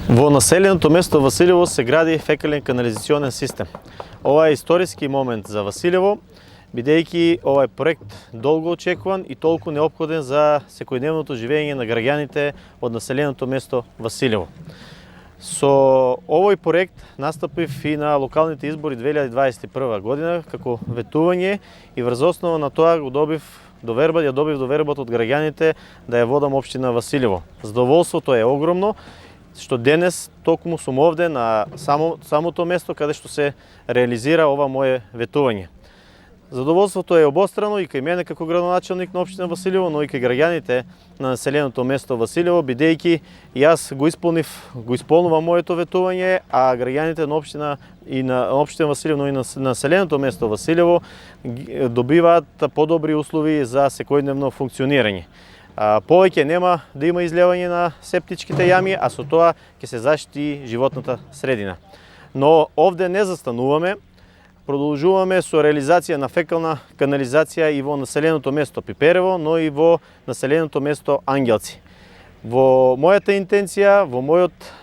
Во населеното место Василево се гради фекален канализационен систем. Ова е историски момент за Василево, бидејќи овај проект долго очекуван и толку неопходен за секојдневното живење на граѓаните од населеното место Василево. Со овој проект настапив и на локалните избори 2021 година како ветување и врз основа на тоа го добив довербата од граѓаните да ја водам општина Василево. Задоволството е огромно што денес токму сум овде на самото место каде што се реализира ова мое ветување. Задоволството е обострано и кај мене како градоначелник на општина Василево, но и кај граѓаните на населеното место Василево, бидејќи јас го исполнувам моето ветување, а граѓаните на општина Василево, но и на населеното место Василево добиваат подобри услови за секојдневно функционирање. Повеќе нема да има излевање на септичките јами, а со тоа ќе се заштити животната средина. Но овде не застануваме, продолжуваме со реализација на фекална канализација и во населеното место Пиперево, но и во населеното место Ангелци. Во мојата интенција,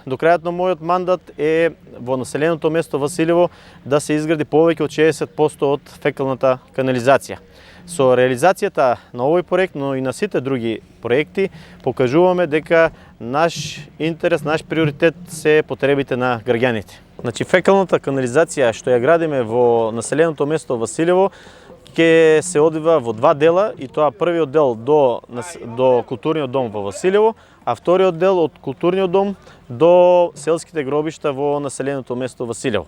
до крајот на мојот мандат е во населеното место Василево да се изгради повеќе од 60% од фекалната канализација. Со реализацијата на овој проект, но и на сите други проекти, покажуваме дека наш интерес, наш приоритет се потребите на граѓаните. Значи, фекалната канализација што ја градиме во населеното место Василево ќе се одвива во два дела, и тоа првиот дел до културниот дом во Василево, а вториот дел од културниот дом до селските гробишта во населеното место Василево.